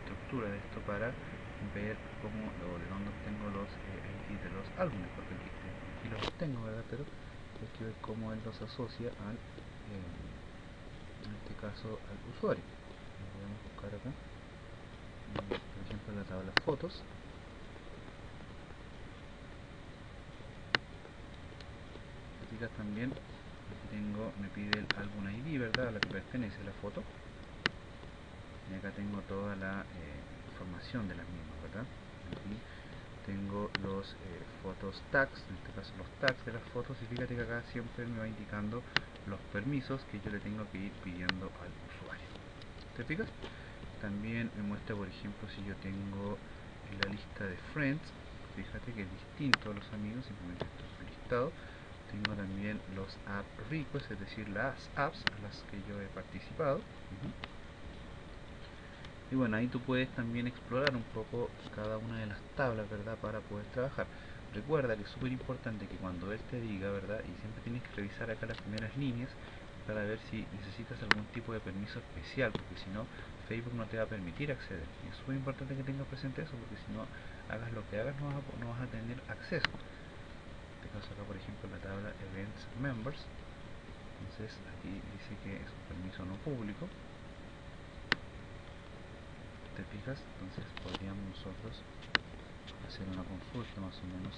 estructura de esto para ver cómo o de dónde obtengo los IDs de los álbumes, porque aquí los obtengo, ¿verdad? Pero hay que ver cómo él los asocia al, en este caso, al usuario. Podemos buscar acá, por ejemplo, en la tabla fotos. Fijas también, aquí tengo, me pide el álbum ID, ¿verdad? A la que pertenece la foto. Y acá tengo toda la información de las mismas, ¿verdad? Aquí tengo los fotos tags, en este caso los tags de las fotos, y fíjate que acá siempre me va indicando los permisos que yo le tengo que ir pidiendo al usuario. ¿Te fijas? También me muestra, por ejemplo, si yo tengo en la lista de friends, fíjate que es distinto a los amigos, simplemente esto es un listado. Tengo también los app requests, es decir, las apps a las que yo he participado. Y bueno, ahí tú puedes también explorar un poco cada una de las tablas, ¿verdad? Para poder trabajar. Recuerda que es súper importante que cuando él te diga, ¿verdad? Y siempre tienes que revisar acá las primeras líneas, para ver si necesitas algún tipo de permiso especial, porque si no Facebook no te va a permitir acceder. Y es súper importante que tengas presente eso, porque si no, hagas lo que hagas, no vas a tener acceso. En este caso acá, por ejemplo, la tabla Events Members, entonces aquí dice que es un permiso no público. ¿Te fijas? Entonces podríamos nosotros hacer una consulta más o menos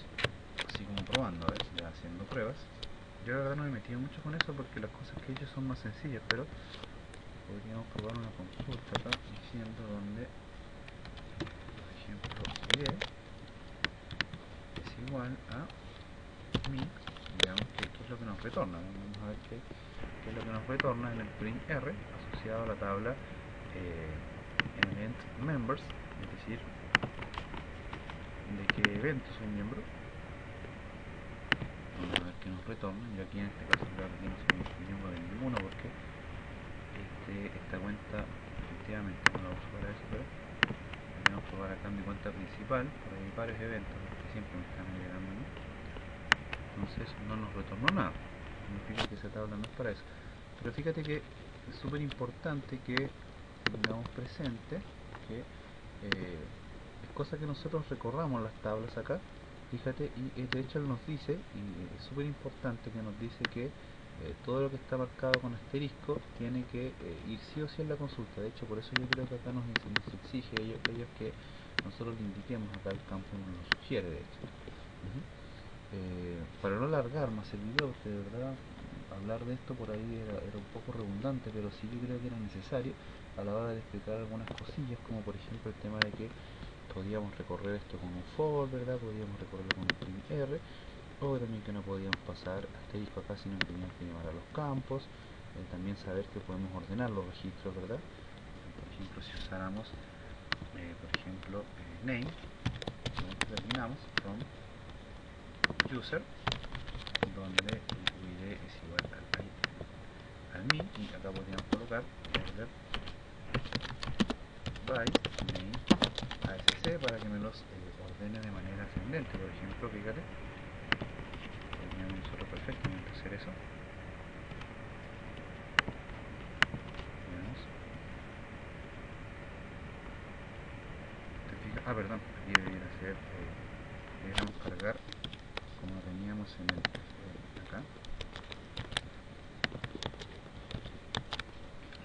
así como probando, a ver, ya haciendo pruebas. Yo la verdad no me he metido mucho con eso porque las cosas que he hecho son más sencillas, pero podríamos probar una consulta acá diciendo donde, por ejemplo, y es igual a mi, digamos que qué es lo que nos retorna. Vamos a ver qué es lo que nos retorna en el print R asociado a la tabla event members, es decir, de qué evento soy miembro. Vamos a ver qué nos retorna. Yo aquí en este caso creo que no soy miembro de ninguno porque esta cuenta efectivamente no la uso para eso, pero podemos probar acá en mi cuenta principal. Por ahí hay varios eventos que siempre me están agregando, ¿no? Entonces no nos retornó nada, significa que esa tabla no es para eso. Pero fíjate que es súper importante que tengamos presente que es cosa que nosotros recorramos las tablas acá, fíjate, y de hecho él nos dice, y es súper importante que nos dice que todo lo que está marcado con asterisco tiene que ir sí o sí en la consulta. De hecho, por eso yo creo que acá nos exige ellos que nosotros le indiquemos acá el campo, nos lo sugiere de hecho. Para no alargar más el video, porque de verdad hablar de esto por ahí era un poco redundante, pero sí yo creo que era necesario a la hora de explicar algunas cosillas, como por ejemplo el tema de que podíamos recorrer esto con un for, ¿verdad? Podíamos recorrerlo con un print R, o también que no podíamos pasar asterisco acá, sino que teníamos que llamar a los campos. También saber que podemos ordenar los registros, ¿verdad? Por ejemplo, si usáramos por ejemplo name, terminamos from user, donde el UID es igual al mi, y acá podríamos colocar order by name ASC para que me los ordene de manera ascendente. Por ejemplo, fíjate, podríamos nosotros perfectamente hacer eso. Perdón, aquí debería ser, deberíamos cargar como lo teníamos en el acá.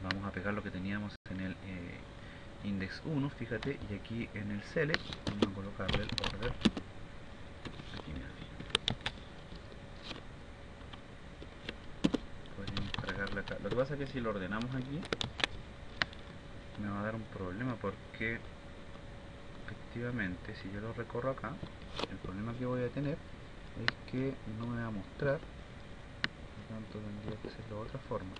Vamos a pegar lo que teníamos en el index 1, fíjate, y aquí en el select vamos a colocarle el order. Aquí mira, podríamos cargarle acá. Lo que pasa es que si lo ordenamos aquí me va a dar un problema, porque efectivamente si yo lo recorro acá, el problema que voy a tener es que no me va a mostrar, por lo tanto tendría que hacerlo de otra forma.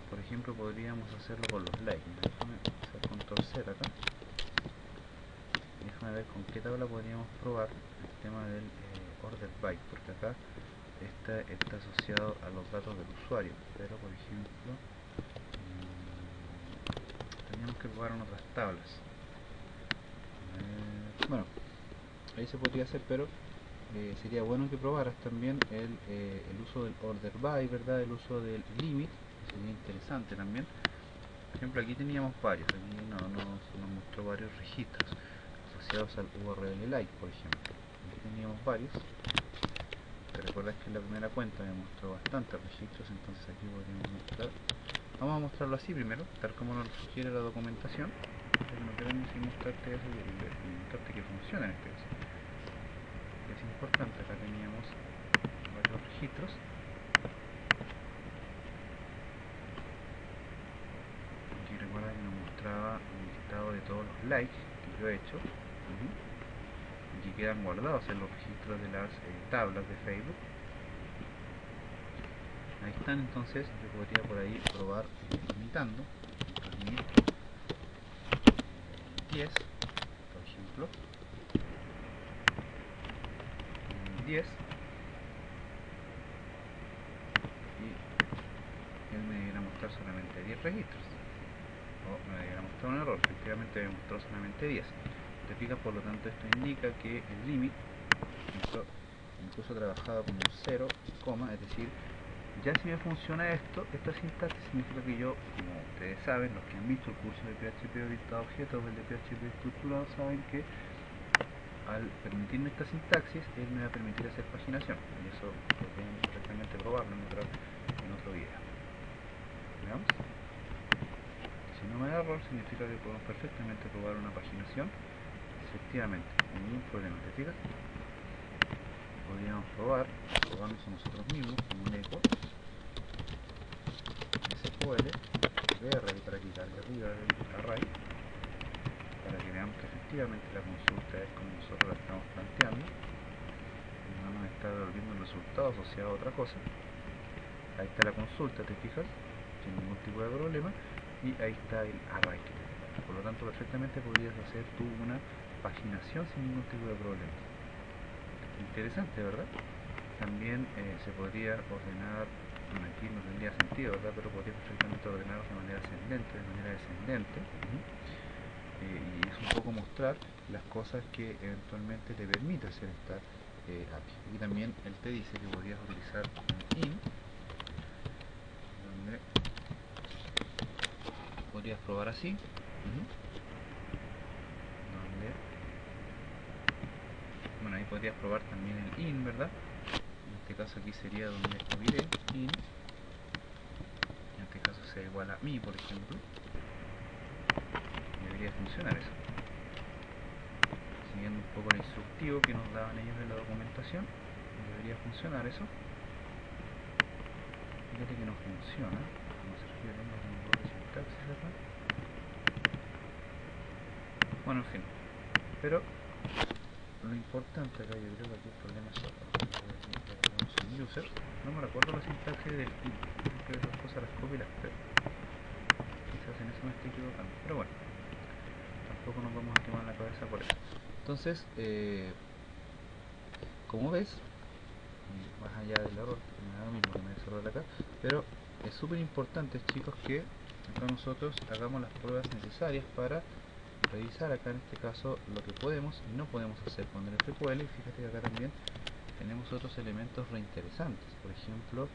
Por ejemplo, podríamos hacerlo con los likes. Déjame hacer control Z acá. Déjame ver con qué tabla podríamos probar el tema del order by, porque acá está asociado a los datos del usuario, pero por ejemplo teníamos que probar en otras tablas. Bueno, ahí se podría hacer, pero sería bueno que probaras también el uso del order by, ¿verdad? El uso del limit, sería interesante también. Por ejemplo, aquí teníamos varios, aquí nos mostró varios registros asociados al URL like, por ejemplo. Aquí teníamos varios. Te recuerdas que en la primera cuenta me mostró bastantes registros, entonces aquí podríamos mostrar. Vamos a mostrarlo así primero, tal como nos sugiere la documentación. Pero no queremos mostrarte eso y mostrarte que funciona en este caso. Es importante, acá teníamos varios registros. Aquí recuerda que nos mostraba un listado de todos los likes que yo he hecho. Y que quedan guardados en los registros de las tablas de Facebook. Ahí están, entonces yo podría por ahí probar imitando, imprimir 10, por ejemplo, 10, y él me debiera mostrar solamente 10 registros, o me debiera mostrar un error, efectivamente me mostró solamente 10. Te fijas, por lo tanto esto indica que el limit incluso trabajaba con un 0, es decir, Ya si me funciona esto, esta sintaxis significa que yo, como ustedes saben, los que han visto el curso de PHP orientado a objetos o el de PHP estructurado, saben que al permitirme esta sintaxis, él me va a permitir hacer paginación. Y eso pueden perfectamente probarlo en otro video. Veamos. Si no me da error, significa que podemos perfectamente probar una paginación. Efectivamente, ningún problema. ¿Te fijas? Podríamos probarnos a nosotros mismos con un eco SQL de array para quitarle arriba del array, para que veamos que efectivamente la consulta es como nosotros la estamos planteando y no nos está devolviendo el resultado asociado a otra cosa. Ahí está la consulta, ¿te fijas? Sin ningún tipo de problema. Y ahí está el array que te declara. Por lo tanto, perfectamente podrías hacer tú una paginación sin ningún tipo de problema. Interesante, ¿verdad? También se podría ordenar, bueno, aquí no tendría sentido, ¿verdad? Pero podría perfectamente ordenarlos de manera ascendente, de manera descendente. Y es un poco mostrar las cosas que eventualmente te permite hacer esta API. Y también él te dice que podrías utilizar un in, donde podrías probar así, donde, bueno, ahí podrías probar también el in, ¿verdad? En este caso aquí sería donde hubiere in, en este caso sea igual a mi, por ejemplo. Debería funcionar eso. Siguiendo un poco el instructivo que nos daban ellos en la documentación, debería funcionar eso. Fíjate que no funciona. Vamos a ver si tenemos un error de sintaxis acá. Bueno, en fin. Pero lo importante acá, yo creo que aquí el problema es otro. Tenemos un user. No me recuerdo la sintaxis del in. Creo que esas cosas las copio y las pego. Quizás en eso me estoy equivocando. Pero bueno, tampoco nos vamos a quemar la cabeza por eso. Entonces, como ves, más allá del error, que me da lo mismo que me error acá, pero es súper importante, chicos, que acá nosotros hagamos las pruebas necesarias para revisar acá en este caso lo que podemos y no podemos hacer con el FQL. Fíjate que acá también tenemos otros elementos reinteresantes, por ejemplo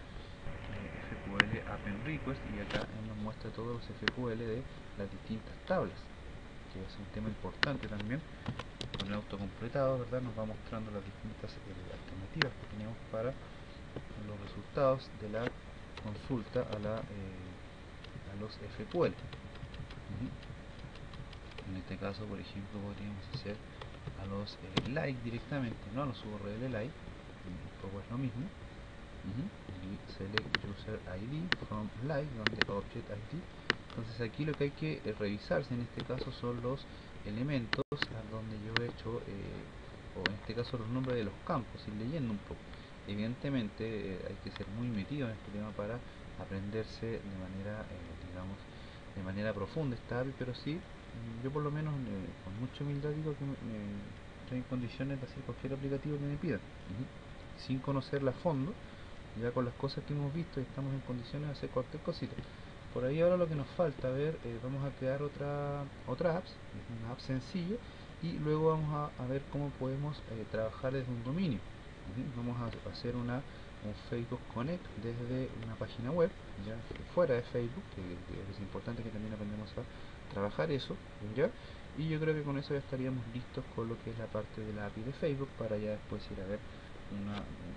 FQL append request, y acá nos muestra todos los FQL de las distintas tablas, que es un tema importante también. Con el autocompletado, ¿verdad? Nos va mostrando las distintas alternativas que tenemos para los resultados de la consulta a los FQL. En este caso, por ejemplo, podríamos hacer a los like directamente, no a los URL like, un poco es lo mismo. Y select user ID from like, donde object ID. Entonces aquí lo que hay que revisarse en este caso son los elementos a donde yo he hecho, o en este caso los nombres de los campos, ir leyendo un poco. Evidentemente hay que ser muy metido en este tema para aprenderse de manera, digamos, de manera profunda esta API, pero sí, yo por lo menos con mucha humildad digo que estoy en condiciones de hacer cualquier aplicativo que me pidan, sin conocerla a fondo. Ya con las cosas que hemos visto estamos en condiciones de hacer cualquier cosita. Por ahí ahora lo que nos falta, a ver, vamos a crear otra apps, una app sencilla, y luego vamos a ver cómo podemos trabajar desde un dominio. Vamos a hacer un Facebook Connect desde una página web, ya fuera de Facebook, que es importante que también aprendamos a trabajar eso, ¿ya? Y yo creo que con eso ya estaríamos listos con lo que es la parte de la API de Facebook, para ya después ir a ver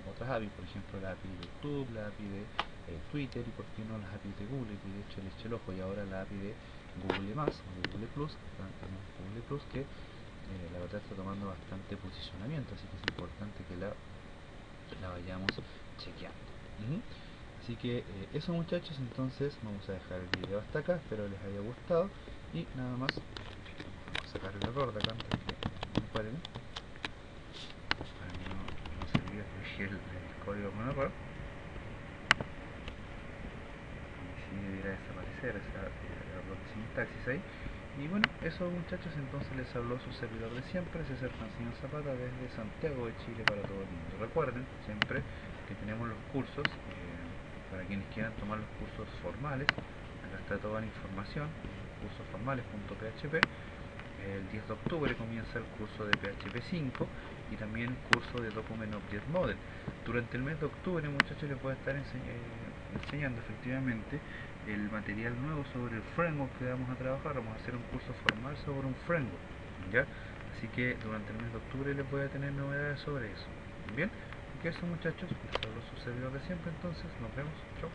otras APIs, por ejemplo la API de YouTube, la API de Twitter, y por qué no las APIs de Google, que de hecho le eché el ojo, y ahora la API de Google Más o de Google Plus, Google Plus, que la verdad está tomando bastante posicionamiento, así que es importante que la vayamos chequeando. Así que eso, muchachos, entonces vamos a dejar el video hasta acá, espero les haya gustado, y nada más, vamos a sacar el error de acá antes que me paren, para que no se olvide que el código con error, y si debiera desaparecer ese error de sintaxis ahí. Y bueno, eso, muchachos, entonces les habló su servidor de siempre, César Francino Zapata, desde Santiago de Chile para todo el mundo. Recuerden siempre que tenemos los cursos, para quienes quieran tomar los cursos formales, acá está toda la información, cursosformales.php. El 10 de octubre comienza el curso de PHP 5 y también el curso de Document Object Model. Durante el mes de octubre, muchachos, les voy a estar enseñando efectivamente el material nuevo sobre el framework que vamos a trabajar. Vamos a hacer un curso formal sobre un framework, ¿ya? Así que durante el mes de octubre les voy a tener novedades sobre eso. Bien, y que eso, muchachos, les hablo su servidor de siempre. Entonces nos vemos, chao.